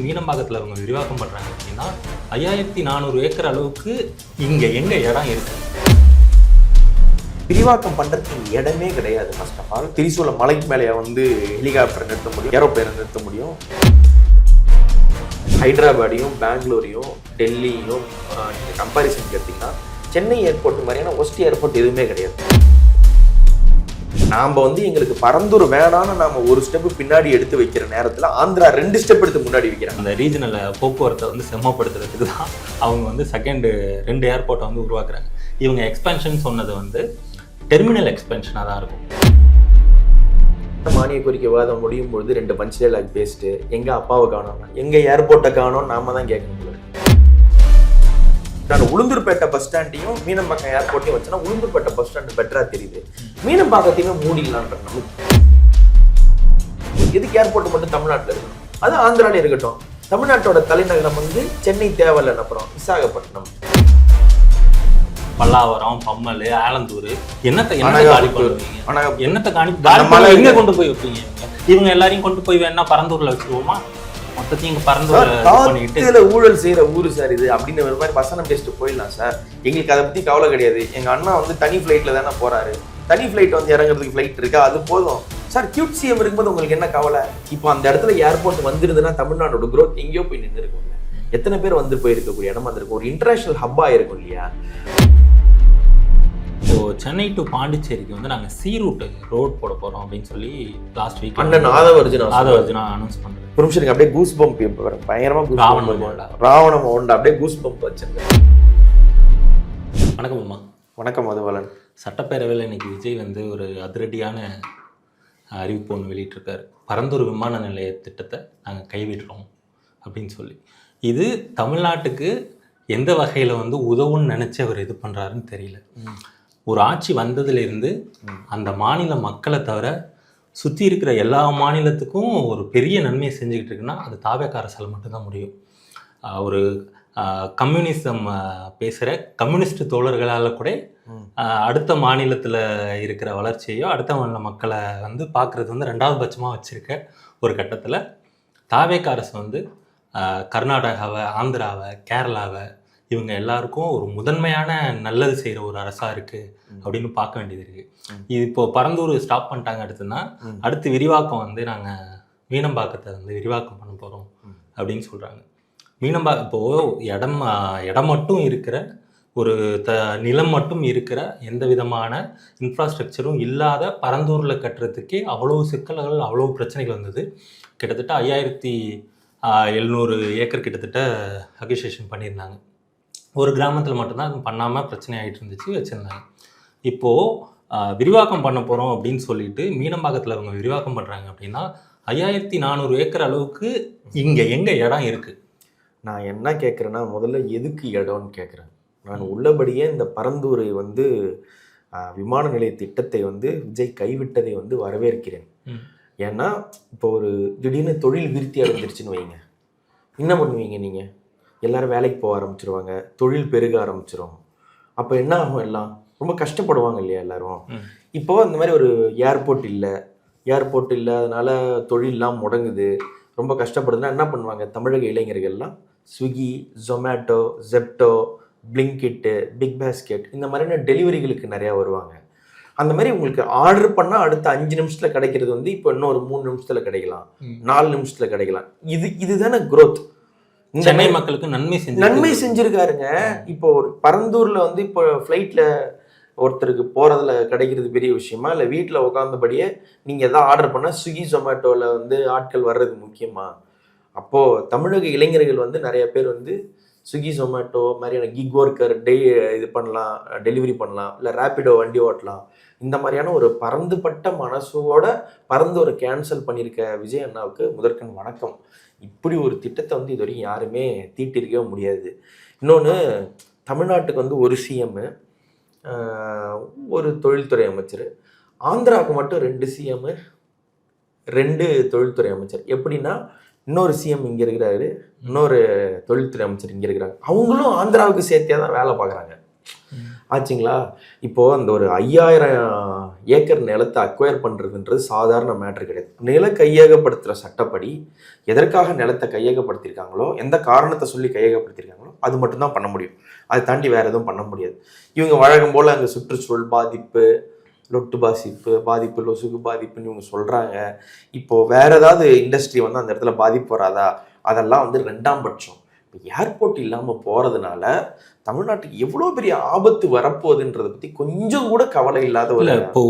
மீனம்பாக்கத்தில் அவங்க விரிவாக்கம் பண்ணுறாங்க அப்படின்னா 5400 ஏக்கர் அளவுக்கு இங்கே எங்கே இடம் இருக்குது? விரிவாக்கம் பண்ணுறதுக்கு இடமே கிடையாது. ஃபர்ஸ்ட் ஆஃப் ஆல் திரிசூல மலைக்கு மேலே வந்து ஹெலிகாப்டர் நிறுத்த முடியும், ஏரோப்ளேன் நிறுத்த முடியும். ஹைதராபாடையும் பெங்களூரையும் டெல்லியும் நீங்கள் கம்பேரிசன் எடுத்திங்கன்னா சென்னை ஏர்போர்ட் மாதிரியான ஒஸ்ட் ஏர்போர்ட் எதுவுமே கிடையாது. நாம் வந்து எங்களுக்கு பரந்தூர் வேணான்னு நாம் ஒரு ஸ்டெப்பு பின்னாடி எடுத்து வைக்கிற நேரத்தில் ஆந்திரா 2 ஸ்டெப் எடுத்து முன்னாடி வைக்கிறாங்க. அந்த ரீஜனல் போக்குவரத்தை வந்து செம்மப்படுத்துறதுக்கு தான் அவங்க வந்து செகண்ட் 2 ஏர்போர்ட்டை வந்து உருவாக்குறாங்க. இவங்க எக்ஸ்பென்ஷன் சொன்னது வந்து டெர்மினல் எக்ஸ்பென்ஷனாக தான் இருக்கும். மானிய கோரிக்கை விவாதம் முடியும் பொழுது 2 பஞ்ச் டைலாக் பேசிட்டு எங்க அப்பாவை காணோம், எங்க ஏர்போர்ட்டை காணோம் நாம தான் கேட்கணும். நான் உளுந்தூர்பேட்டை பஸ் ஸ்டாண்டையும் மீனம்பாக்கம் ஏர்போர்ட்டையும் வச்சேன்னா உளுந்தூர்பேட்டை பஸ் ஸ்டாண்டு பெட்டரா தெரியுது, மீனம்பாக்கத்தையுமே மூடிடலான்ற நமக்கு. எதுக்கு ஏர்போர்ட் மட்டும் தமிழ்நாட்டில் இருக்கணும், அது ஆந்திராலே இருக்கட்டும். தமிழ்நாட்டோட தலைநகரம் வந்து சென்னை தேவையில்லைன்னு அப்புறம் விசாகப்பட்டினம், பல்லாவரம், பம்மல், ஆலந்தூர் என்னத்தை காலி பண்ணுவீங்க? என்னத்தை எங்க கொண்டு போய் வைப்பீங்க? இவங்க எல்லாரையும் கொண்டு போய் வேணா பரந்தூர்ல வச்சுருவோமா? மொத்தத்தையும் பரந்தூர்ல ஊழல் செய்யற ஊரு சார் இது அப்படின்னு ஒரு மாதிரி வசனம் பேசிட்டு போயிடலாம் சார். எங்களுக்கு அதை பத்தி கவலை கிடையாது. எங்க அண்ணா வந்து தனி ஃபிளைட்ல தானே போறாரு, தனி ஃபிளைட் வந்து இறங்குறதுக்கு ஃபிளைட் இருக்கா, அது போதும் சார். கியூட் சிஎம் இருக்கும்போது உங்களுக்கு என்ன கவலை? இப்போ அந்த இடத்துல ஏர்போர்ட் வந்துருதுன்னா தமிழ்நாடோட க்ரோத் எங்கேயோ போய் நின்று இருக்கும்ல. எத்தனை பேர் வந்து போயிருக்கக்கூடிய இடமா இருந்திருக்கும், ஒரு இன்டர்நேஷனல் ஹப்பா இருக்கும் இல்லையா? இப்போ சென்னை டு பாண்டிச்சேரிக்கு வந்து நாங்கள் சி ரூட் ரோட் போட போகிறோம் அப்படின்னு சொல்லி லாஸ்ட் வீக் அண்ணன் ஆதவர்ஜுனா அனௌன்ஸ் பண்ணுறேன். ஒரு நிமிஷம் அப்படியே கூஸ் பம்ப் பயங்கரமாக ராவண ஹோண்டா அப்படியே கூஸ் பம்ப் வச்சிருக்கேன். வணக்கம் அம்மா. வணக்கம் மதுபாலன். சட்டப்பேரவையில் இன்னைக்கு விஜய் வந்து ஒரு அதிரடியான அறிவிப்பு ஒன்று வெளியிட்டிருக்காரு. பரந்தூர் விமான நிலைய திட்டத்தை நாங்கள் கைவிடுறோம் அப்படின்னு சொல்லி. இது தமிழ்நாட்டுக்கு எந்த வகையில் வந்து உதவுன்னு நினச்சி அவர் இது பண்ணுறாருன்னு தெரியல. ஒரு ஆட்சி வந்ததுலேருந்து அந்த மாநில மக்களை தவிர சுற்றி இருக்கிற எல்லா மாநிலத்துக்கும் ஒரு பெரிய நன்மையை செஞ்சுக்கிட்டு இருக்குன்னா அது தாவேக்கா அரசால் மட்டும்தான் முடியும். ஒரு கம்யூனிசம் பேசுகிற கம்யூனிஸ்ட் தோழர்களால் கூட அடுத்த மாநிலத்தில் இருக்கிற வளர்ச்சியையோ அடுத்த மாநில மக்களை வந்து பார்க்குறது வந்து 2வது பட்சமாக வச்சுருக்க ஒரு கட்டத்தில் தாவேக்கா அரசு வந்து கர்நாடகாவை, ஆந்திராவை, கேரளாவை இவங்க எல்லாருக்கும் ஒரு முதன்மையான நல்லது செய்கிற ஒரு அரசாக இருக்குது அப்படின்னு பார்க்க வேண்டியது இருக்குது. இது இப்போது பரந்தூர் ஸ்டாப் பண்ணிட்டாங்க. அடுத்து விரிவாக்கம் வந்து நாங்கள் மீனம்பாக்கத்தை வந்து விரிவாக்கம் பண்ண போகிறோம் அப்படின்னு சொல்கிறாங்க. இப்போது இடம் மட்டும் இருக்கிற ஒரு நிலம் மட்டும் இருக்கிற எந்த விதமான இன்ஃப்ராஸ்ட்ரக்சரும் இல்லாத பரந்தூரில் கட்டுறதுக்கே அவ்வளோ சிக்கல்கள், அவ்வளோ பிரச்சனைகள் வந்தது. கிட்டத்தட்ட 5700 ஏக்கர் கிட்டத்தட்ட அக்விசிஷன் பண்ணியிருந்தாங்க. ஒரு கிராமத்தில் மட்டும்தான் அது பண்ணாமல் பிரச்சனை ஆகிட்டு இருந்துச்சு, வச்சுருந்தாங்க. இப்போது விரிவாக்கம் பண்ண போகிறோம் அப்படின்னு சொல்லிட்டு மீனம்பாக்கத்தில் அவங்க விரிவாக்கம் பண்ணுறாங்க அப்படின்னா 5400 ஏக்கர் அளவுக்கு இங்கே எங்கே இடம் இருக்குது? நான் என்ன கேட்குறேன்னா, முதல்ல எதுக்கு இடம்னு கேட்குறேன். நான் உள்ளபடியே இந்த பரந்தூரை வந்து விமான நிலைய திட்டத்தை வந்து விஜய் கைவிட்டதை வந்து வரவேற்கிறேன். ஏன்னா இப்போ ஒரு திடீர்னு தொழில் விருத்தி அடைஞ்சிருச்சுன்னு வைங்க, என்ன பண்ணுவீங்க நீங்கள்? எல்லாரும் வேலைக்கு போக ஆரம்பிச்சிருவாங்க, தொழில் பெருக ஆரம்பிச்சிடும். அப்போ என்ன ஆகும்? எல்லாம் ரொம்ப கஷ்டப்படுவாங்க இல்லையா எல்லாரும். இப்போ இந்த மாதிரி ஒரு ஏர்போர்ட் இல்லை, அதனால தொழிலெலாம் முடங்குது, ரொம்ப கஷ்டப்படுதுன்னா என்ன பண்ணுவாங்க? தமிழக இளைஞர்கள்லாம் Swiggy, Zomato, Zepto, Blinkit, Big Basket இந்த மாதிரியான டெலிவரிகளுக்கு நிறையா வருவாங்க. அந்த மாதிரி உங்களுக்கு ஆர்டர் பண்ணால் அடுத்த 5 நிமிஷத்தில் கிடைக்கிறது வந்து இப்போ இன்னும் ஒரு 3 நிமிஷத்தில் கிடைக்கலாம், 4 நிமிஷத்தில் கிடைக்கலாம். இதுதானே growth. சென்னை மக்களுக்கு நன்மை செஞ்சிருக்காருங்க. இப்போ ஒரு பரந்தூர்ல வந்து இப்போ ஃப்ளைட்ல ஒருத்தருக்கு போறதுல கிடைக்கிறது பெரிய விஷயமா, இல்லை வீட்டில் உட்காந்தபடியே நீங்க எதாவது ஆர்டர் பண்ணா ஸ்விக்கி, ஜொமேட்டோல வந்து ஆட்கள் வர்றது முக்கியமா? அப்போ தமிழக இளைஞர்கள் வந்து நிறைய பேர் வந்து ஸ்விக்கி, ஜொமேட்டோ மாதிரியான கிக் ஒர்க்கர் இது பண்ணலாம், டெலிவரி பண்ணலாம், இல்லை ரேப்பிடோ வண்டி ஓட்டலாம். இந்த மாதிரியான ஒரு பரந்துபட்ட மனசோட பரந்தூரை கேன்சல் பண்ணியிருக்க விஜய் அண்ணாவுக்கு முதற்கண் வணக்கம். இப்படி ஒரு திட்டத்தை வந்து இது வரைக்கும் யாருமே தீட்டிருக்கவே முடியாது. இன்னொன்று, தமிழ்நாட்டுக்கு வந்து ஒரு சிஎம், ஒரு தொழில்துறை அமைச்சர். ஆந்திராவுக்கு மட்டும் 2 சிஎம், 2 தொழில்துறை அமைச்சர். எப்படின்னா இன்னொரு சிஎம் இங்கே இருக்கிறாரு, இன்னொரு தொழில்துறை அமைச்சர் இங்கே இருக்கிறாங்க. அவங்களும் ஆந்திராவுக்கு சேர்த்தியாக தான் வேலை பார்க்குறாங்க. ஆச்சுங்களா? இப்போ அந்த ஒரு 5000 ஏக்கர் நிலத்தை அக்வயர் பண்ணுறதுன்றது சாதாரண மேட்ரு கிடையாது. நில கையகப்படுத்துகிற சட்டப்படி எதற்காக நிலத்தை கையகப்படுத்தியிருக்காங்களோ, எந்த காரணத்தை சொல்லி கையகப்படுத்தியிருக்காங்களோ அது மட்டும்தான் பண்ண முடியும். அதை தாண்டி வேறு எதுவும் பண்ண முடியாது. இவங்க வழக்கம் போல் அங்கே சுற்றுச்சூழல் பாதிப்பு, லொட்டு பாதிப்பு, லொசுகு பாதிப்புன்னு இவங்க சொல்கிறாங்க. இப்போது வேறு ஏதாவது இண்டஸ்ட்ரி வந்து அந்த இடத்துல பாதிப்பு வராதா? அதெல்லாம் வந்து 2ஆம் பட்சம். இப்போ ஏர்போர்ட் இல்லாமல் போகிறதுனால தமிழ்நாட்டுக்கு எவ்வளோ பெரிய ஆபத்து வரப்போகுதுன்றதை பற்றி கொஞ்சம் கூட கவலை இல்லாத இல்லை. இப்போ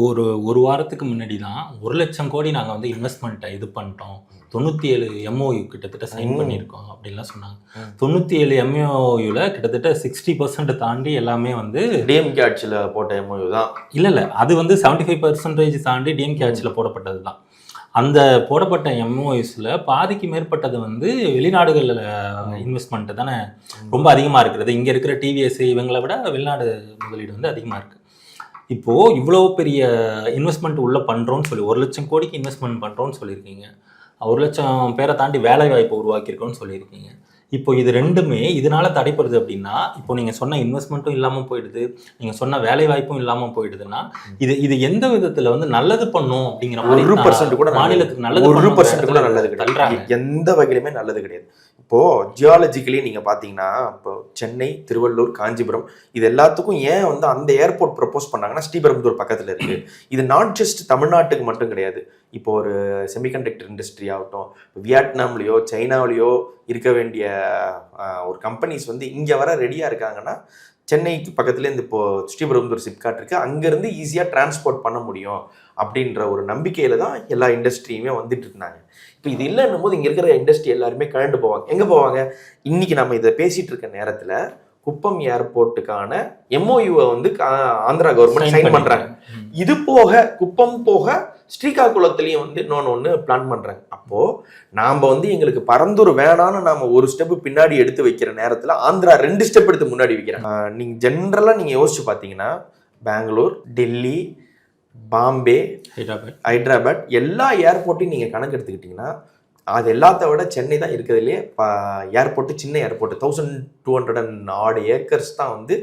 ஒரு வாரத்துக்கு முன்னாடி தான் 1,00,000 கோடி நாங்கள் வந்து இன்வெஸ்ட்மெண்ட்டை இது பண்ணிட்டோம், 97 MOU கிட்டத்தட்ட சைன் பண்ணியிருக்கோம் அப்படின்லாம் சொன்னாங்க. 97 MOUல கிட்டத்தட்ட 60% தாண்டி எல்லாமே வந்து டிஎம்கே ஆட்சியில் போட்ட MOU தான். இல்லை அது வந்து 75% தாண்டி டிஎம்கே ஆட்சியில் போடப்பட்டது தான். அந்த போடப்பட்ட MOUஸில் பாதிக்கு மேற்பட்டது வந்து வெளிநாடுகளில் இன்வெஸ்ட்மெண்ட்டு தானே ரொம்ப அதிகமாக இருக்கிறது. இங்கே இருக்கிற டிவிஎஸ் இவங்களை விட வெளிநாடு முதலீடு வந்து அதிகமாக இருக்குது. இப்போது இவ்வளோ பெரிய இன்வெஸ்ட்மெண்ட் உள்ளே பண்ணுறோன்னு சொல்லி 1,00,000 கோடிக்கு இன்வெஸ்ட்மெண்ட் பண்ணுறோன்னு சொல்லியிருக்கீங்க. 1,00,000 பேரை தாண்டி வேலை வாய்ப்பு உருவாக்கியிருக்கோன்னு சொல்லியிருக்கீங்க. இப்போ இது ரெண்டுமே இதனால தடைப்படுது அப்படின்னா, இப்போ நீங்கள் சொன்ன இன்வெஸ்ட்மெண்ட்டும் இல்லாமல் போயிடுது, நீங்கள் சொன்ன வேலை வாய்ப்பும் இல்லாமல் போயிடுதுன்னா, இது எந்த விதத்தில் வந்து நல்லது பண்ணும் அப்படிங்கிற மாதிரி 1% கூட மாநிலத்துக்கு நல்லது 1% கூட நல்லது கிடையாது. எந்த வகையிலுமே நல்லது கிடையாது. இப்போது ஜியாலஜிக்கலி நீங்கள் பார்த்தீங்கன்னா, இப்போ சென்னை, திருவள்ளூர், காஞ்சிபுரம் இது எல்லாத்துக்கும் ஏன் வந்து அந்த ஏர்போர்ட் ப்ரப்போஸ் பண்ணாங்கன்னா, ஸ்ரீபெரும்புதூர் பக்கத்தில் இருக்குது. இது நாட் ஜஸ்ட் தமிழ்நாட்டுக்கு மட்டும் கிடையாது. இப்போ ஒரு செமிகண்டக்டர் இண்டஸ்ட்ரி ஆகட்டும், வியட்நாம்லேயோ சைனாவிலேயோ இருக்க வேண்டிய ஒரு கம்பெனிஸ் வந்து இங்கே வர ரெடியாக இருக்காங்கன்னா, சென்னைக்கு பக்கத்துலேருந்து இப்போது ஸ்ரீபெரும்புதூர் சிப்காட் இருக்குது, அங்கேருந்து ஈஸியாக டிரான்ஸ்போர்ட் பண்ண முடியும் அப்படின்ற ஒரு நம்பிக்கையில் தான் எல்லா இண்டஸ்ட்ரியுமே வந்துட்டு இருந்தாங்க. இப்போ இது இல்லைன்னும் போது இங்கே இருக்கிற இண்டஸ்ட்ரி எல்லாருமே கழண்டு போவாங்க. எங்கே போவாங்க? இன்றைக்கி நம்ம இதை பேசிகிட்டு இருக்க நேரத்தில் குப்பம் ஏர்போர்ட்டுக்கான MOUவை வந்து ஆந்திரா கவர்மெண்ட் சைன் பண்ணுறாங்க. இது போக குப்பம் போக ஸ்ரீகாகுளத்துலேயும் வந்து இன்னொன்று பிளான் பண்ணுறாங்க. அப்போது நாம் வந்து எங்களுக்கு பரந்தூர் வேணான்னு நாம் ஒரு ஸ்டெப்பு பின்னாடி எடுத்து வைக்கிற நேரத்தில் ஆந்திரா 2 ஸ்டெப் எடுத்து முன்னாடி வைக்கிறாங்க. நீங்கள் ஜென்ரலாக நீங்கள் யோசிச்சு பார்த்தீங்கன்னா, பெங்களூர், டெல்லி, பாம்பே, ஹைதராபாத் எல்லா ஏர்போர்ட்டையும் நீங்கள் கணக்கு எடுத்துக்கிட்டிங்கன்னா, அது எல்லாத்த விட சென்னை தான் இருக்கிறதுலே ஏர்போர்ட்டு சின்ன ஏர்போர்ட்டு 1200 ஏக்கர்ஸ் தான் வந்து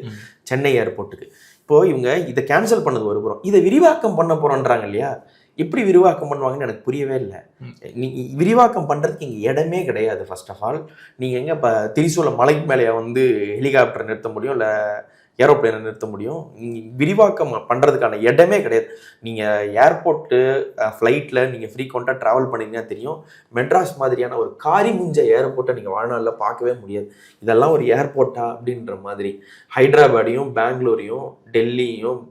சென்னை ஏர்போர்ட்டுக்கு. இப்போது இவங்க இதை கேன்சல் பண்ணது ஒரு புறம், இதை விரிவாக்கம் பண்ண போகிறோன்றாங்க இல்லையா? எப்படி விரிவாக்கம் பண்ணுவாங்கன்னு எனக்கு புரியவே இல்லை. நீங்கள் விரிவாக்கம் பண்ணுறதுக்கு இங்கே இடமே கிடையாது. ஃபர்ஸ்ட் ஆஃப் ஆல் நீங்கள் எங்கே இப்போ திரிசூல மலைக்கு மேலே வந்து ஹெலிகாப்டர் நிறுத்த முடியும், இல்லை ஏரோப்ளேனை நிறுத்த முடியும்? விரிவாக்கம் பண்ணுறதுக்கான இடமே கிடையாது. நீங்கள் ஏர்போர்ட்டு ஃப்ளைட்டில் நீங்கள் ஃப்ரீக்வெண்ட்டாக ட்ராவல் பண்ணிங்கன்னா தெரியும், மெட்ராஸ் மாதிரியான ஒரு காரி முஞ்ச ஏர்போர்ட்டை நீங்கள் வாழ்நாளில் பார்க்கவே முடியாது. இதெல்லாம் ஒரு ஏர்போர்ட்டா அப்படின்ற மாதிரி. ஹைதராபாடையும் பெங்களூரையும் டெல்லியும்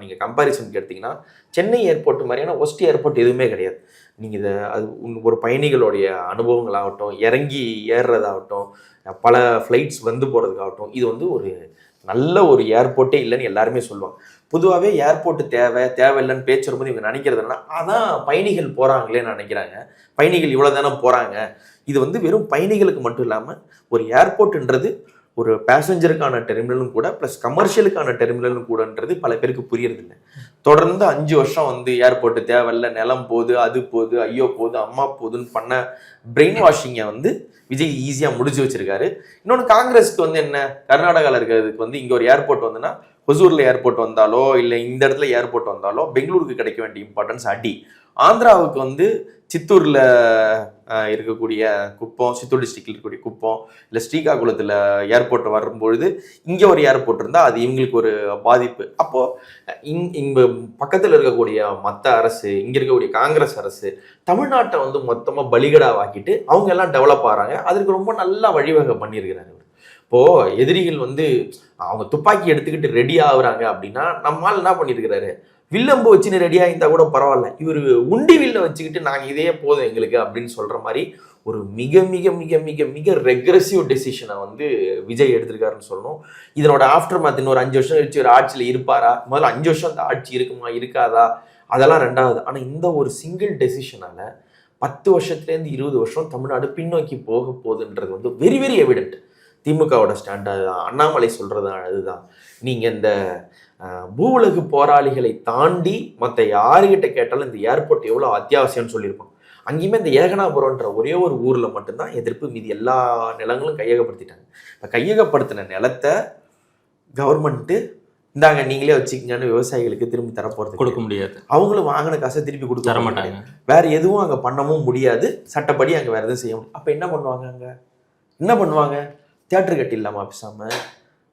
நீங்கள் கம்பேரிசனுக்கு எடுத்திங்கன்னா, சென்னை ஏர்போர்ட் மாதிரியான ஒஸ்ட் ஏர்போர்ட் எதுவுமே கிடையாது. நீங்கள் இதை அது ஒரு பயணிகளுடைய அனுபவங்களாகட்டும், இறங்கி ஏறுறதாகட்டும், பல ஃப்ளைட்ஸ் வந்து போகிறதுக்காகட்டும், இது வந்து ஒரு நல்ல ஒரு ஏர்போர்ட்டே இல்லைன்னு எல்லாருமே சொல்லுவாங்க. பொதுவாகவே ஏர்போர்ட்டு தேவையில்லைன்னு பேச்சு வரும்போது இவங்க நினைக்கிறது என்னன்னா, அதான் பயணிகள் போகிறாங்களேன்னு நினைக்கிறாங்க. பயணிகள் இவ்வளோ தானே போகிறாங்க. இது வந்து வெறும் பயணிகளுக்கு மட்டும் இல்லாமல் ஒரு ஏர்போர்ட்டுன்றது ஒரு பேசஞ்சருக்கான டெர்மினலும் கூட, ப்ளஸ் கமர்ஷியலுக்கான டெர்மினலும் கூடன்றது பல பேருக்கு புரியறதில்லை. தொடர்ந்து 5 வருஷம் வந்து ஏர்போர்ட்டு தேவையில்லை, நிலம் போகுது, அது போகுது, ஐயோ போகுது, அம்மா போகுதுன்னு பண்ண பிரெயின் வாஷிங்கை வந்து விஜய் ஈஸியாக முடிச்சு வச்சிருக்காரு. இன்னொன்று, காங்கிரஸ்க்கு வந்து என்ன, கர்நாடகாவில் இருக்கிறதுக்கு வந்து இங்கே ஒரு ஏர்போர்ட் வந்துன்னா, ஹொசூரில் ஏர்போர்ட் வந்தாலோ இல்லை இந்த இடத்துல ஏர்போர்ட் வந்தாலோ பெங்களூருக்கு கிடைக்க வேண்டிய இம்பார்ட்டன்ஸ் அடி. ஆந்திராவுக்கு வந்து சித்தூரில் இருக்கக்கூடிய குப்பம், சித்தூர் டிஸ்ட்ரிக்டில் இருக்கக்கூடிய குப்பம், இல்லை ஸ்ரீகாகுளத்தில் ஏர்போர்ட் வரும்பொழுது இங்கே ஒரு ஏர்போர்ட் இருந்தால் அது இவங்களுக்கு ஒரு பாதிப்பு. அப்போது இங்கே பக்கத்தில் இருக்கக்கூடிய மற்ற அரசு, இங்கே இருக்கக்கூடிய காங்கிரஸ் அரசு தமிழ்நாட்டை வந்து மொத்தமாக பலிகடாவாக்கிட்டு அவங்க எல்லாம் டெவலப் ஆகிறாங்க. அதுக்கு ரொம்ப நல்லா வழிவகை பண்ணியிருக்கிறாங்க. இப்போது எதிரிகள் வந்து அவங்க துப்பாக்கி எடுத்துக்கிட்டு ரெடி ஆகுறாங்க அப்படின்னா, நம்மால் என்ன பண்ணியிருக்கிறாரு, வில்லம்பு வச்சுன்னு ரெடியாக இருந்தால் கூட பரவாயில்ல, இவர் உண்டி வில்ல வச்சுக்கிட்டு நாங்கள் இதே போதும் எங்களுக்கு அப்படின்னு சொல்கிற மாதிரி ஒரு மிக மிக மிக மிக மிக ரெக்ரெசிவ் டெசிஷனை வந்து விஜய் எடுத்திருக்காருன்னு சொல்லணும். இதனோட ஆஃப்டர் மேத் இன்னொரு 5 வருஷம் கழிச்சு ஒரு ஆட்சியில் இருப்பாரா, முதல்ல 5 வருஷம் அந்த ஆட்சி இருக்குமா இருக்காதா அதெல்லாம் ரெண்டாவது. ஆனால் இந்த ஒரு சிங்கிள் டெசிஷனால் 10 வருஷத்துலேருந்து 20 வருஷம் தமிழ்நாடு பின்னோக்கி போக போகுதுன்றது வந்து வெரி வெரி எவிடென்ட். திமுகவோட ஸ்டாண்டர்ட் தான், அண்ணாமலை சொல்கிறது அதுதான். நீங்கள் இந்த பூவுலகு போராளிகளை தாண்டி மற்ற யாருக்கிட்ட கேட்டாலும் இந்த ஏர்போர்ட் எவ்வளோ அத்தியாவசியம்னு சொல்லியிருப்பாங்க. அங்கேயுமே இந்த ஏகனாபுரம்ன்ற ஒரே ஒரு ஊரில் மட்டும்தான் எதிர்ப்பு, மீதி எல்லா நிலங்களும் கையகப்படுத்திட்டாங்க. இப்போ கையகப்படுத்தின நிலத்தை கவர்மெண்ட்டு இந்தாங்க நீங்களே வச்சுக்கங்கன்னு விவசாயிகளுக்கு திரும்பி தரப்போறது கொடுக்க முடியாது, அவங்களும் வாங்கின காசை திருப்பி கொடுக்க தர மாட்டாங்க. வேற எதுவும் அங்க பண்ணவும் முடியாது, சட்டப்படி அங்க வேற எதுவும் செய்ய முடியும். அப்ப என்ன பண்ணுவாங்க, அங்க என்ன பண்ணுவாங்க, தியேட்டர் கட்டிடலாமா பேசாம,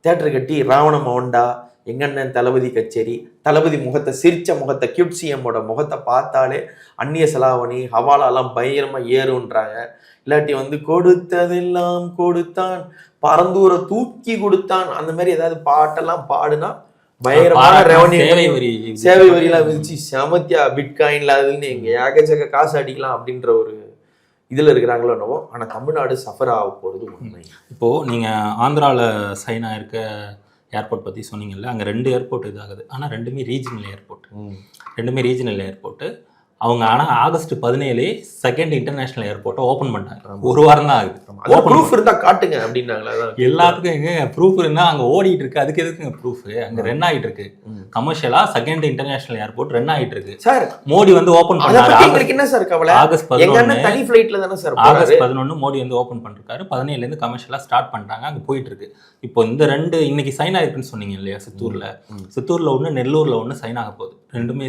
தியேட்டர் கட்டி ராவண மோண்டா எங்க அண்ணன் தளபதி கச்சேரி, தளபதி முகத்தை சிரிச்ச முகத்தை கியூட் சிஎம்மோட முகத்தை பார்த்தாலே அந்நிய செலாவணி ஹவாலாலாம் பயங்கரமா ஏறுன்றாங்க. இல்லாட்டி வந்து கொடுத்ததெல்லாம் கொடுத்தான் பரந்தூரை தூக்கி கொடுத்தான் அந்த மாதிரி ஏதாவது பாட்டெல்லாம் பாடுனா பயங்கரமான ரெவன்யூ, சேவை வரியெல்லாம் விதிச்சு செமத்தியா பிட்காயின்ல அதுன்னு எங்க ஏகச்சக்க காசு அடிக்கலாம் அப்படின்ற ஒரு இதுல இருக்கிறாங்களோ என்னவோ. ஆனா தமிழ்நாடு சஃபர் ஆக போறது உண்மை. இப்போ நீங்க ஆந்திராவில் சைன் ஆயிருக்க ஏர்போர்ட் பற்றி சொன்னீங்கல்ல, அங்கே 2 ஏர்போர்ட் இதாகுது, ஆனால் ரெண்டுமே ரீஜனல் ஏர்போர்ட்டு. அவங்க ஆனால் ஆகஸ்ட் 17 செகண்ட் இன்டர்நேஷனல் ஏர்போர்ட்டை ஓப்பன் பண்ணிட்டாங்க. ஒரு வாரம் தான் ஆகுது. ப்ரூஃப் இருந்தா காட்டுங்க அப்படின்னாங்களா? எல்லாத்துக்கும் எங்க ப்ரூஃப் இருந்தா அங்கே ஓடிட்டு இருக்கு, அதுக்கு எதுக்குங்க ப்ரூஃப்? அங்கே ரன் ஆகிட்டு இருக்கு கமர்ஷியலா, செகண்ட் இன்டர்நேஷனல் ஏர்போர்ட் ரன் ஆகிட்டு இருக்கு சார். மோடி வந்து ஓப்பன் பண்ணாரு. என்ன சார் கவலை? ஆகஸ்ட் 11 தனி ஃப்ளைட்ல தானே சார், ஆகஸ்ட் 11 மோடி வந்து ஓப்பன் பண்ணிருக்காரு. 17 இருந்து கமர்ஷியலா ஸ்டார்ட் பண்ணிட்டாங்க, அங்கே போயிட்டு இருக்கு. இப்போ இந்த 2 இன்னைக்கு சைன் ஆயிருக்குன்னு சொன்னீங்க இல்லையா, சித்தூர்ல ஒன்று, நெல்லூர்ல ஒன்று சைன் ஆக போகுது. ரெண்டுமே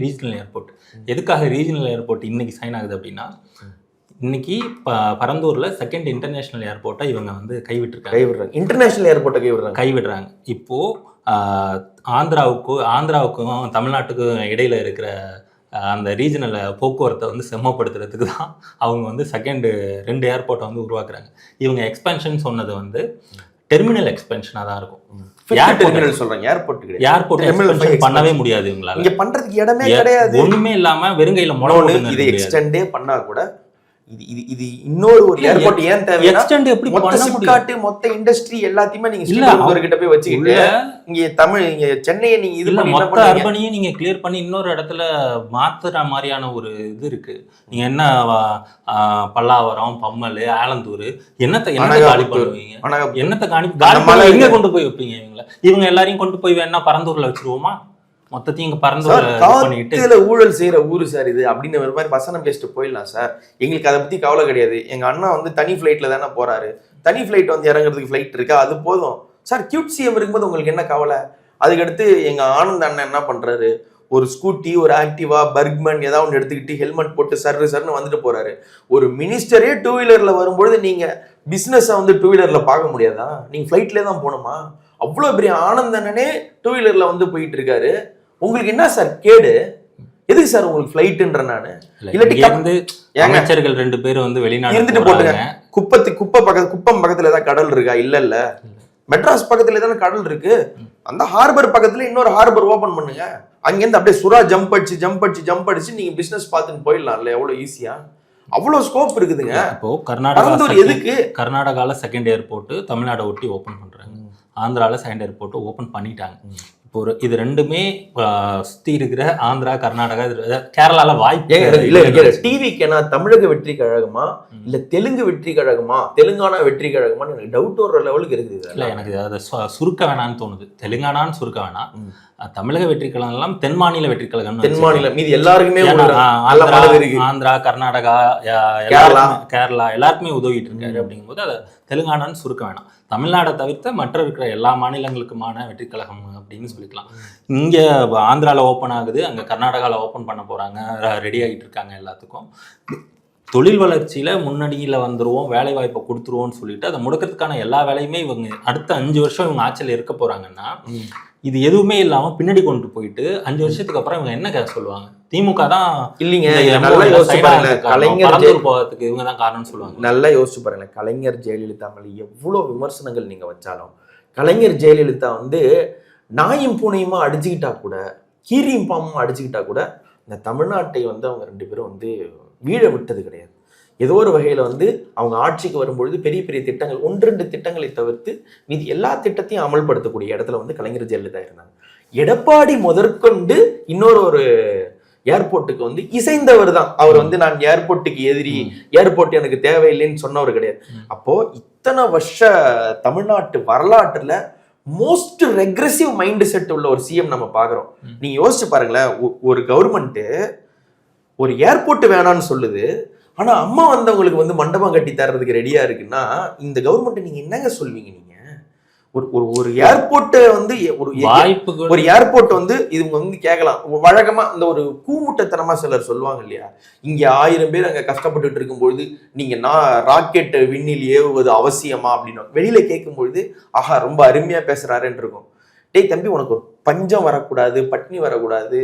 ரீஜனல் ஏர்போர்ட். எதுக்காக ரீஜனல் ஏர்போர்ட் இன்னைக்கு சைன் ஆகுது அப்படின்னா, இன்னைக்கு பரந்தூர்ல செகண்ட் இன்டர்நேஷனல் ஏர்போர்ட்டை இவங்க வந்து கைவிட்டுருக்காங்க. இன்டர்நேஷனல் ஏர்போர்ட்டை கைவிடுறாங்க. இப்போ ஆந்திராவுக்கும் தமிழ்நாட்டுக்கும் இடையில இருக்கிற அந்த ரீஜனல் போக்குவரத்தை வந்து செம்மப்படுத்துறதுக்கு தான் அவங்க வந்து செகண்ட் 2 ஏர்போர்ட்டை வந்து உருவாக்குறாங்க. இவங்க எக்ஸ்பென்ஷன் சொன்னது வந்து டெர்மினல் எக்ஸ்பென்ஷனாக தான் இருக்கும். ஏர்போர்ட் பண்ணவே முடியாது இவங்களால. இங்க பண்றதுக்கு இடமே கிடையாது, ஒண்ணுமே இல்லாம வெறுங்கையில முளை. இதை எக்ஸ்டெண்டே பண்ணா கூட இது இன்னொரு ஒரு ஏர்போர்ட் ஏன் தேவை? எக்ஸ்டெண்ட் எப்படி பண்ண முடியும்? மொத்த இண்டஸ்ட்ரி எல்லாத்தையுமே நீங்க ஸ்ரீபெரும்புதூர் கிட்ட போய் வச்சுக்கிட்டு இங்க சென்னையை நீங்க இது பண்ணி மொத்த அர்பனையும் நீங்க கிளியர் பண்ணி இன்னொரு இடத்துல மாத்துற மாதிரியான ஒரு இது இருக்கு. நீங்க என்ன பல்லாவரம், பம்மல், ஆலந்தூர் என்னத்தை காலி பண்ணுவீங்க? என்னத்தை காலி எங்க கொண்டு போய் வைப்பீங்க? இவங்க எல்லாரையும் கொண்டு போய் வேணா பரந்தூர்ல வச்சிருவோமா? மொத்தத்தையும் இங்க பறந்து ஊழல் செய்யற ஊரு சார் இது அப்படின்னு ஒரு மாதிரி வசனம் பேசிட்டு போயிடலாம் சார். எங்களுக்கு அதை பத்தி கவலை கிடையாது. எங்க அண்ணா வந்து தனி ஃபிளைட்ல தானே போறாரு, தனி ஃபிளைட் வந்து இறங்குறதுக்கு ஃபிளைட் இருக்கா, அது போதும் சார். கியூட் சிஎம் இருக்கும்போது உங்களுக்கு என்ன கவலை? அதுக்கடுத்து எங்க ஆனந்த் அண்ணன் என்ன பண்றாரு, ஒரு ஸ்கூட்டி, ஒரு ஆக்டிவா, பர்க்மன் ஏதாவது ஒன்று எடுத்துக்கிட்டு ஹெல்மெட் போட்டு சர்ன்னு வந்துட்டு போறாரு. ஒரு மினிஸ்டரே 2 வீலர்ல வரும்பொழுது நீங்க பிசினஸை வந்து 2 வீலர்ல பார்க்க முடியாதா? நீங்க ஃபிளைட்லேயே தான் போகணுமா? அவ்வளோ பெரிய ஆனந்த் அண்ணனே 2 வீலர்ல வந்து போயிட்டு இருக்காரு. உங்களுக்கு என்ன சார் கேடு? எதுக்கு சார் உங்களுக்கு ஃபிளைட்ன்ற? நானு இல்லாட்டி அமைச்சர்கள் 2 பேர் வந்து வெளிநாடு இருந்துட்டு போட்டுங்க. குப்பம் பக்கத்துல ஏதாவது கடல் இருக்கா? இல்ல மெட்ராஸ் பக்கத்துல தானே கடல் இருக்கு. அந்த ஹார்பர் பக்கத்துல இன்னொரு ஹார்பர் ஓபன் பண்ணுங்க. அங்கிருந்து அப்படியே சுறா ஜம்ப் அடிச்சு நீங்க பிசினஸ் பார்த்துன்னு போயிடலாம்ல, எவ்வளவு ஈஸியா. அவ்வளவு ஸ்கோப் இருக்குதுங்க. இப்போ கர்நாடகால செகண்ட் ஏர்போர்ட் தமிழ்நாடை ஒட்டி ஓபன் பண்றாங்க, ஆந்திரால செகண்ட் ஏர்போர்ட் ஓபன் பண்ணிட்டாங்க. இப்போ இது 2மே சுத்தி இருக்கிற ஆந்திரா, கர்நாடகா, கேரளால வாய்ப்பு இல்ல. டிவிக்கு நான் தமிழக வெற்றி கழகமா இல்ல தெலுங்கு வெற்றி கழகமா, தெலுங்கானா வெற்றி கழகமான்னு எனக்கு டவுட் வர்ற லெவலுக்கு இருக்குது. இல்ல எனக்கு அதை சுருக்க வேணான்னு தோணுது. தெலுங்கானான்னு சுருக்க வேணாம். தமிழக வெற்றி கழகம் எல்லாம் தென் மாநில வெற்றி கழகம். தென் மாநிலம் மீது எல்லாருக்குமே ஆந்திரா, கர்நாடகா, கேரளா எல்லாருக்குமே உதவிட்டு இருக்காரு. அப்படிங்கும்போது அதை தெலுங்கானான்னு சுருக்க வேணாம். தமிழ்நாடை தவிர்த்த மற்ற இருக்கிற எல்லா மாநிலங்களுக்குமான வெற்றி கழகம் அப்படின்னு சொல்லிக்கலாம். இங்கே ஆந்திராவில் ஓப்பன் ஆகுது, அங்கே கர்நாடகாவில் ஓப்பன் பண்ண போகிறாங்க, ரெடி ஆகிட்டு இருக்காங்க. எல்லாத்துக்கும் தொழில் வளர்ச்சியில் முன்னணியில் வந்துடுவோம், வேலை வாய்ப்பை கொடுத்துருவோம்னு சொல்லிட்டு அதை முடக்கிறதுக்கான எல்லா வேலையுமே இவங்க அடுத்த 5 வருஷம் இவங்க ஆட்சியில் இருக்க போகிறாங்கன்னா, இது எதுவுமே இல்லாமல் பின்னாடி கொண்டு போயிட்டு 5 வருஷத்துக்கு அப்புறம் இவங்க என்ன சொல்லுவாங்க? திமுக தான் இல்லைங்க, கலைஞர் போகிறதுக்கு இவங்க தான் காரணம்னு சொல்லுவாங்க. நல்லா யோசிச்சு பாருங்க. கலைஞர் ஜெயலலிதா மேலே எவ்வளோ விமர்சனங்கள் நீங்க வச்சாலும், கலைஞர் ஜெயலலிதா வந்து நாயும் பூனையுமா அடிச்சுக்கிட்டா கூட, கீரியும் பாம்பும் அடிச்சுக்கிட்டா கூட இந்த தமிழ்நாட்டை வந்து அவங்க 2 பேரும் வந்து வீழ விட்டது கிடையாது. ஏதோ ஒரு வகையில் வந்து அவங்க ஆட்சிக்கு வரும்பொழுது பெரிய பெரிய திட்டங்கள் 1-2 திட்டங்களை தவிர்த்து மீதி எல்லா திட்டத்தையும் அமல்படுத்தக்கூடிய இடத்துல வந்து கலைஞர் ஜெயலலிதா இருந்தாங்க. எடப்பாடி முதற்கொண்டு இன்னொரு ஒரு ஏர்போர்ட்டுக்கு வந்து இசைந்தவர் தான். அவர் வந்து நான் ஏர்போர்ட்டுக்கு எதிரி, ஏர்போர்ட் எனக்கு தேவையில்லைன்னு சொன்னவர் கிடையாது. அப்போ இத்தனை வருஷ தமிழ்நாட்டு வரலாற்றுல மோஸ்ட் ரெக்ரெசிவ் மைண்ட் செட் உள்ள ஒரு சிஎம் நம்ம பாக்குறோம். நீங்க யோசிச்சு பாருங்களேன், ஒரு கவர்மெண்ட் ஒரு ஏர்போர்ட் வேணான்னு சொல்லுது, ஆனா அம்மா வந்தவங்களுக்கு வந்து மண்டபம் கட்டி தர்றதுக்கு ரெடியா இருக்குன்னா இந்த கவர்மெண்ட் நீங்க என்னங்க சொல்வீங்க? நீங்க ஒரு ஏர்போர்ட்டை வந்து வாய்ப்புகள் ஒரு ஏர்போர்ட் வந்து இவங்க வந்து கேட்கலாம். வழக்கமா இந்த ஒரு கூமுட்டத்தனமா சிலர் சொல்லுவாங்க இல்லையா, இங்க 1000 பேர் அங்க கஷ்டப்பட்டுட்டு இருக்கும்பொழுது நீங்க ராக்கெட் விண்ணில் ஏவுவது அவசியமா அப்படின்னு வெளியில கேட்கும்பொழுது ஆஹா ரொம்ப அருமையா பேசுறாருன்னு இருக்கும். டேய் தம்பி, உனக்கு ஒரு பஞ்சம் வரக்கூடாது, பட்னி வரக்கூடாது,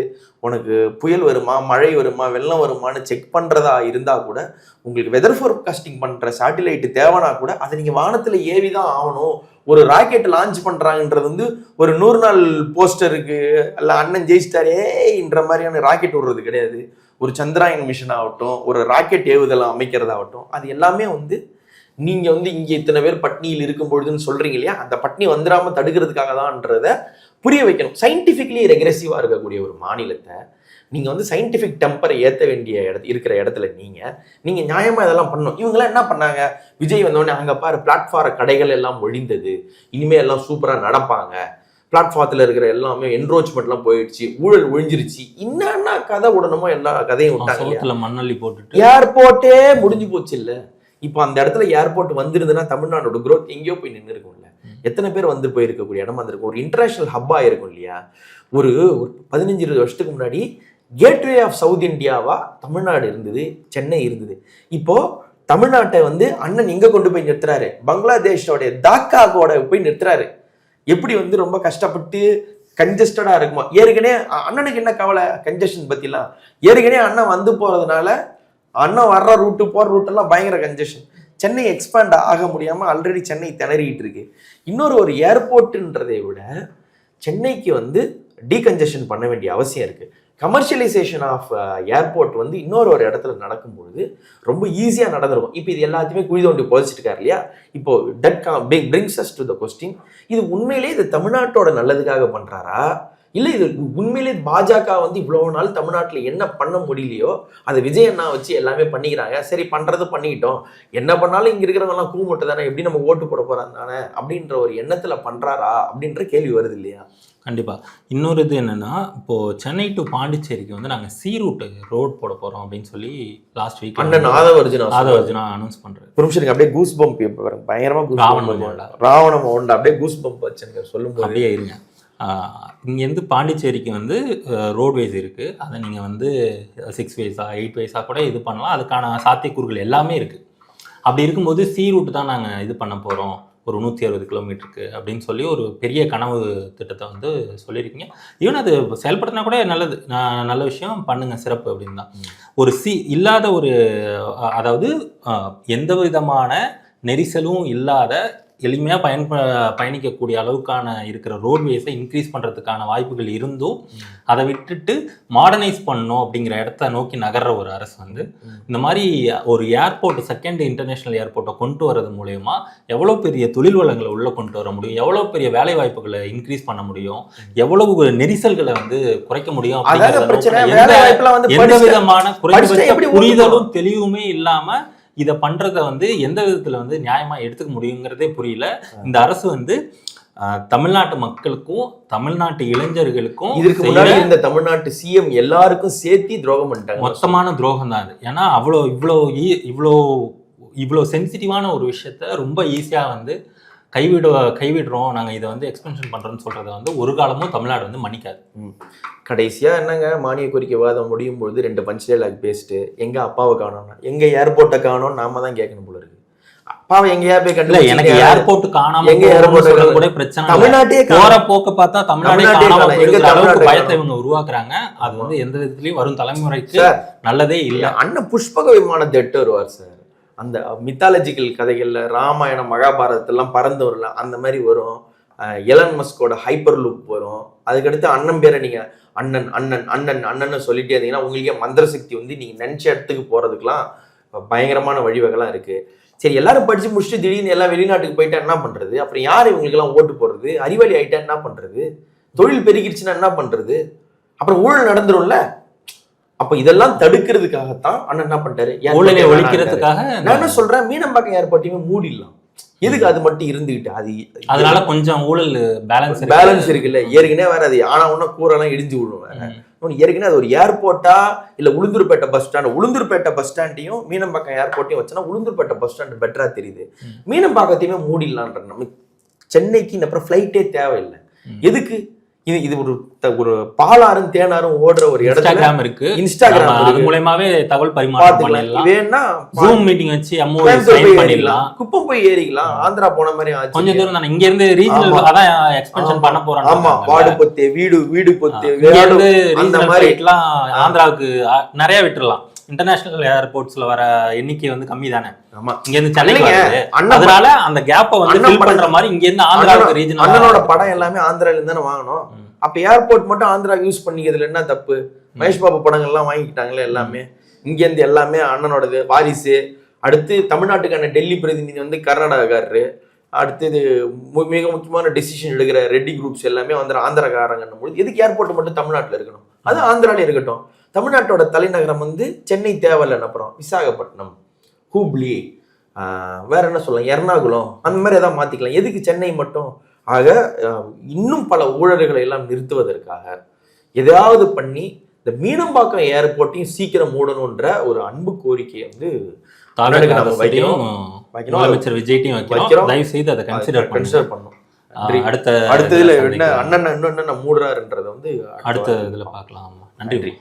உனக்கு புயல் வருமா, மழை வருமா, வெள்ளம் வருமானு செக் பண்றதா இருந்தா கூட, உங்களுக்கு வெதர் ஃபோர்காஸ்டிங் பண்ற சேட்டிலைட் தேவைனா கூட அதை நீங்க வானத்துல ஏவிதான் ஆகணும். ஒரு ராக்கெட் லான்ச் பண்றாங்கன்றது வந்து ஒரு 100 நாள் போஸ்டருக்கு அல்ல அண்ணன் ஜெயிச்சிட்டாரேன்ற மாதிரியான ராக்கெட் விடுறது கிடையாது. ஒரு சந்திராயன் மிஷன் ஆகட்டும், ஒரு ராக்கெட் ஏவுதல் அமைக்கிறதாகட்டும், அது எல்லாமே வந்து நீங்க வந்து இங்க இத்தனை பேர் பட்னியில் இருக்கும் பொழுதுன்னு சொல்றீங்க இல்லையா, அந்த பட்னி வந்துடாம தடுக்கிறதுக்காக தான்ன்றத புரிய வைக்கணும். சயின்டிபிக்லி ரெக்ரெசிவா இருக்கக்கூடிய ஒரு மாநிலத்தை நீங்க வந்து சயின்டிபிக் டெம்பரை ஏற்ற வேண்டிய இருக்கிற இடத்துல நீங்க நியாயமா இதெல்லாம் பண்ணணும். இவங்கெல்லாம் என்ன பண்ணாங்க, விஜய் வந்தோடனே அங்க பாரு பிளாட்ஃபார்ம் கடைகள் எல்லாம் ஒழிந்தது, இனிமே எல்லாம் சூப்பரா நடப்பாங்க, பிளாட்ஃபார்த்தில் இருக்கிற எல்லாமே என்ரோச்மெண்ட்லாம் போயிடுச்சு, ஊழல் ஒழிஞ்சிருச்சு, என்னன்னா கதை விடணுமோ எல்லா கதையும் விட்டாங்க. மண்ணள்ளி போட்டுட்டு ஏர்போர்ட்டே முடிஞ்சு போச்சு இல்ல. இப்போ அந்த இடத்துல ஏர்போர்ட் வந்திருந்ததுன்னா தமிழ்நாடோட growth எங்கேயோ போய் நின்று இருக்கும்ல. எத்தனை பேர் வந்து போயிருக்கக்கூடிய இடமா இருந்திருக்கும், ஒரு இன்டர்நேஷனல் ஹப்பா இருக்கும் இல்லையா. ஒரு 15-20 வருஷத்துக்கு முன்னாடி கேட்வே ஆஃப் சவுத் இந்தியாவா தமிழ்நாடு இருந்தது, சென்னை இருந்தது. இப்போ தமிழ்நாட்டை வந்து அண்ணன் எங்க கொண்டு போய் நிறுத்துறாரு, பங்களாதேஷோடைய தாக்காவோட போய் நிறுத்துறாரு. எப்படி வந்து ரொம்ப கஷ்டப்பட்டு கன்ஜஸ்டடா இருக்குமா. ஏற்கனவே அண்ணனுக்கு என்ன கவலை கன்ஜெஷன் பத்திலாம், ஏற்கனவே அண்ணன் வந்து போறதுனால அண்ணன் வர்ற ரூட்டு போற ரூட்டெல்லாம் பயங்கர கன்ஜெஷன். சென்னை எக்ஸ்பேண்ட் ஆக முடியாம ஆல்ரெடி சென்னை திணறிட்டு இருக்கு. ஒரு ஏர்போர்ட்ன்றதை விட சென்னைக்கு வந்து டீகன்ஜெஷன் பண்ண வேண்டிய அவசியம் இருக்கு. கமர்ஷியலைசேஷன் ஆஃப் ஏர்போர்ட் வந்து ஒரு இடத்துல நடக்கும்பொழுது ரொம்ப ஈஸியாக நடந்திருக்கும். இப்போ இது எல்லாத்தையுமே குழி தோண்டி புதைச்சிட்டு இருக்காரு இல்லையா. இப்போ that brings us to the question, இது உண்மையிலே இது தமிழ்நாட்டோட நல்லதுக்காக பண்றாரா, இல்லை இது உண்மையிலே பாஜக வந்து இவ்வளவு நாள் தமிழ்நாட்டில் என்ன பண்ண முடியலையோ அதை விஜய் அண்ணா வச்சு எல்லாமே பண்ணிக்கிறாங்க, சரி பண்றது பண்ணிக்கிட்டோம், என்ன பண்ணாலும் இங்க இருக்கிறவங்க எல்லாம் கூமுட்டு தானே, எப்படி நம்ம ஓட்டு போட போறாங்க தானே அப்படின்ற ஒரு எண்ணத்துல பண்றாரா அப்படின்ற கேள்வி வருது இல்லையா. கண்டிப்பா. இன்னொரு இது என்னன்னா, இப்போ சென்னை டு பாண்டிச்சேரிக்கு வந்து நாங்க சி ரூட் ரோட் போட போறோம் அப்படின்னு சொல்லி லாஸ்ட் வீக் அண்ணன் ஆதவர்ஜுனா அனௌன்ஸ் பண்றாரு. புருஷனுக்கு அப்படியே கூஸ் பம்ப் பயங்கரமா ராவண மோண்டா அப்படியே கூஸ் பம்ப் வச்சுங்க சொல்லும் அப்படியே இருங்க. இங்கேருந்து பாண்டிச்சேரிக்கு வந்து ரோட்வேஸ் இருக்குது, அதை நீங்கள் வந்து 6 ways 8 ways கூட இது பண்ணலாம், அதுக்கான சாத்தியக்கூறுகள் எல்லாமே இருக்குது. அப்படி இருக்கும்போது சி ரூட் தான் நாங்கள் இது பண்ண போகிறோம் ஒரு 160 கிலோமீட்டருக்கு அப்படின்னு சொல்லி ஒரு பெரிய கனவு திட்டத்தை வந்து சொல்லியிருக்கீங்க. ஈவன் அது செயல்படுத்தினா கூட நல்லது, நல்ல விஷயம், பண்ணுங்க, சிறப்பு அப்படின்னு தான். ஒரு இல்லாத ஒரு, அதாவது எந்த விதமான நெரிசலும் இல்லாத எளிமையாக பயணிக்கக்கூடிய அளவுக்கான இருக்கிற ரோட்வேஸை இன்க்ரீஸ் பண்ணுறதுக்கான வாய்ப்புகள் இருந்தும் அதை விட்டுட்டு மாடர்னைஸ் பண்ணணும் அப்படிங்கிற இடத்த நோக்கி நகர்ற ஒரு அரசு வந்து இந்த மாதிரி ஒரு ஏர்போர்ட், செகண்ட் இன்டர்நேஷனல் ஏர்போர்ட்டை கொண்டு வரது மூலயமா எவ்வளோ பெரிய தொழில் வளங்களை உள்ளே கொண்டு வர முடியும், எவ்வளோ பெரிய வேலை வாய்ப்புகளை இன்க்ரீஸ் பண்ண முடியும், எவ்வளவு நெரிசல்களை வந்து குறைக்க முடியும், எந்த விதமான குறைந்தபட்ச புரிதலும் தெளிவுமே இல்லாமல் இதை பண்றதை வந்து எந்த விதத்துல வந்து நியாயமா எடுத்துக்க முடியுங்கிறதே புரியல. இந்த அரசு வந்து தமிழ்நாட்டு மக்களுக்கும் தமிழ்நாட்டு இளைஞர்களுக்கும் இதுக்கு முன்னாடி இந்த தமிழ்நாட்டு சிஎம் எல்லாருக்கும் சேர்த்து துரோகம் பண்ணிட்டாங்க. மொத்தமான துரோகம் தான் அது. ஏன்னா இவ்வளோ சென்சிட்டிவான ஒரு விஷயத்த ரொம்ப ஈஸியா வந்து கைவிடுறோம், நாங்கள் இதை வந்து எக்ஸ்பென்ஷன் பண்ணுறோன்னு சொல்கிறத வந்து ஒரு காலமும் தமிழ்நாடு வந்து மன்னிக்காது. கடைசியாக என்னங்க, மானிய கோரிக்கை விவாதம் முடியும் பொழுது 2 பஞ்ச் டைலாக் பேசிட்டு எங்கள் அப்பாவை காணோம்னா எங்கள் ஏர்போர்ட்டை காணோம்னு நாம தான் கேட்கணும் போல இருக்கு. அப்பாவை எங்கேயா போய் கண்டு எனக்கு ஏர்போர்ட் காணாம எங்க ஏர்போர்ட் கூட பிரச்சனை, தமிழ்நாட்டே போற போக்க பார்த்தா தமிழ்நாடு பயத்தை இவங்க உருவாக்குறாங்க. அது வந்து எந்த விதத்துலயும் வரும் தலைமுறைக்கு நல்லதே இல்லை. அண்ணன் புஷ்பக விமானத்தை எட்டு வருவார் சார். அந்த மித்தாலஜிக்கல் கதைகள்ல ராமாயணம் மகாபாரதத்தெல்லாம் பறந்து வரல, அந்த மாதிரி வரும். எலன் மஸ்கோட ஹைப்பர் லூப் வரும். அதுக்கடுத்து அண்ணன் பேரை நீங்க அண்ணன் அண்ணன் அண்ணன் அண்ணன்னு சொல்லிட்டே இருந்தீங்கன்னா உங்களுக்கே மந்திர சக்தி வந்து நீங்க நினைச்ச இடத்துக்கு போறதுக்கெல்லாம் பயங்கரமான வழிவகைலாம் இருக்கு. சரி, எல்லாரும் படிச்சு முடிச்சுட்டு திடீர்னு எல்லாம் வெளிநாட்டுக்கு போயிட்டா என்ன பண்றது? அப்புறம் யார் இவங்களுக்கு எல்லாம் ஓட்டு போடுறது? அறிவாளி ஆயிட்டா என்ன பண்றது? தொழில் பெருகிடுச்சுன்னா என்ன பண்றது? அப்புறம் ஊழல் நடந்துரும்ல. அப்ப இதெல்லாம் தடுக்கிறதுக்காகத்தான் அண்ணன் என்ன பண்ணிட்டாரு, ஊழலை ஒழிக்கிறதுக்காக. நான் என்ன சொல்றேன், மீனம்பாக்கம் ஏர்போர்ட்டையுமே மூடிடலாம். எதுக்கு அது மட்டும் இருந்துகிட்டு? அது அதனால கொஞ்சம் ஊழல் பேலன்ஸ் இருக்குல்ல. ஏற்கனவே வேற அது ஆனா ஒன்னா கூரெல்லாம் இடிஞ்சு விடும். வேற ஏற்கனவே அது ஒரு ஏர்போர்ட்டா இல்ல Ulundurpet bus stand, Ulundurpet bus ஸ்டாண்டையும் மீனம்பாக்கம் ஏர்போர்ட்டையும் வச்சோன்னா உளுந்தூர்பேட்டை பஸ் ஸ்டாண்ட் பெட்டரா தெரியுது. மீனம்பாக்கத்தையுமே மூடிடலான்ற நம்ம சென்னைக்கு இந்த அப்புறம் ஃப்ளைட்டே தேவையில்லை. எதுக்கு? இது ஒரு பாலாறும் தேனாரும் ஓடுற ஒரு இடத்துல இன்ஸ்டாகிராம் இருக்கு, இன்ஸ்டாகிராம் அது மூலமாவே தகவல் பரிமாற்றம் பண்ணிடலாம். வேணா ஜூம் மீட்டிங் வச்சு MOU சைன் பண்ணிடலாம். குப்பம் போய் ஏறிக்கலாம். ஆந்திரா போன மாதிரி ஆச்சு. கொஞ்சம் தூரம் தானே, இங்க இருந்து ரீஜனல் அதான் எக்ஸ்பென்ஷன் பண்ண போறாங்க. ஆமா, வாடு பொத்தே வீடு பொத்தே இங்க இருந்து அந்த ரீஜனல் மாதிரி ஃபிளைட்லாம் ஆந்திராவுக்கு நிறைய விட்டுறலாம். இன்டர்நேஷனல் ஏர்போர்ட்ஸ்ல வர எண்ணிக்கை வந்து கம்மி தானே. ஆமா, இங்க இருந்து சென்னைக்கு வருது. அண்ணன் அதனால அந்த கேப்பை வந்து ஃபில் பண்ற மாதிரி இங்க இருந்து ஆந்திராவுக்கு ரீஜனல். அண்ணனோட படம் எல்லாமே ஆந்திரால இருந்து தானே வாங்கணும். அப்ப ஏர்போர்ட் மட்டும் ஆந்திரா யூஸ் பண்ணிக்கிறதுல என்ன தப்பு? மகேஷ் பாபு படங்கள்லாம் வாங்கிக்கிட்டாங்களே எல்லாமே. இங்க இருந்து எல்லாமே அண்ணனோடது. வாரிசு, அடுத்து தமிழ்நாட்டுக்கான டெல்லி பிரதிநிதி வந்து கர்நாடகாக்காரரு, அடுத்தது மிக முக்கியமான டெசிஷன் எடுக்கிற ரெட்டி குரூப்ஸ் எல்லாமே வந்து ஆந்திராக்காரங்கன்னும் போது எதுக்கு ஏர்போர்ட் மட்டும் தமிழ்நாட்டில் இருக்கணும்? அது ஆந்திராலே இருக்கட்டும். தமிழ்நாட்டோட தலைநகரம் வந்து சென்னை தேவையில்லைன்னு அப்புறம் விசாகப்பட்டினம், ஹூப்ளி, வேற என்ன சொல்லலாம், எர்ணாகுளம், அந்த மாதிரி எதாவது மாத்திக்கலாம். எதுக்கு சென்னை மட்டும்? ஆக இன்னும் பல ஊழல்களை எல்லாம் நிறுத்துவதற்காக எதாவது பண்ணி இந்த மீனம்பாக்கம் ஏர்போர்ட்டையும் சீக்கிரம் மூடணுன்ற ஒரு அன்பு கோரிக்கையை வந்து முதலமைச்சர் விஜய்ட்டையும் வைக்கிறோம். தயவு செய்து அதை கன்சிடர் பண்ணணும். அடுத்ததுல என்ன அண்ணன் இன்னும் என்ன மூடுறாருன்றதை வந்து அடுத்த இதுல பார்க்கலாம். நன்றி.